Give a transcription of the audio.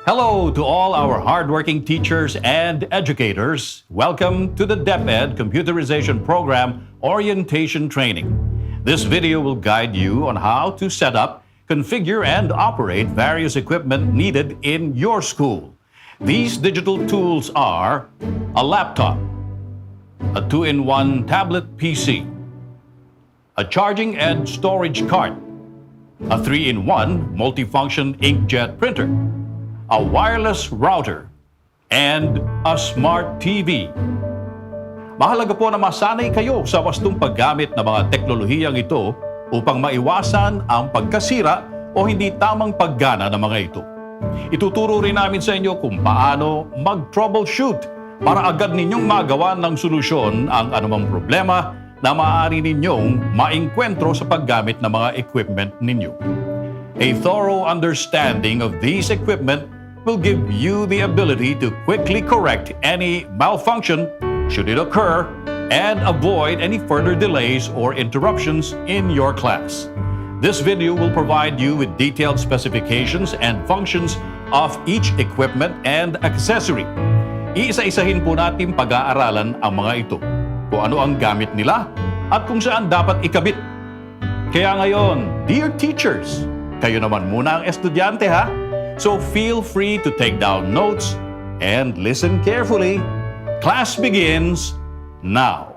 Hello to all our hardworking teachers and educators. Welcome to the Deped Computerization Program Orientation Training. This video will guide you on how to set up, configure, and operate various equipment needed in your school. These digital tools are a laptop, a 2-in-1 tablet PC, a charging and storage cart, a 3-in-1 multifunction inkjet printer, a wireless router, and a smart TV. Mahalaga po na masanay kayo sa wastong paggamit ng mga teknolohiyang ito upang maiwasan ang pagkasira o hindi tamang paggana ng mga ito. Ituturo rin namin sa inyo kung paano mag-troubleshoot para agad ninyong magawa ng solusyon ang anumang problema na maaari ninyong maengkwentro sa paggamit ng mga equipment ninyo. A thorough understanding of these equipment will give you the ability to quickly correct any malfunction should it occur and avoid any further delays or interruptions in your class. This video will provide you with detailed specifications and functions of each equipment and accessory. Iisa-isahin po natin pag-aaralan ang mga ito, kung ano ang gamit nila at kung saan dapat ikabit. Kaya ngayon, dear teachers, kayo naman muna ang estudyante ha? So feel free to take down notes and listen carefully. Class begins now.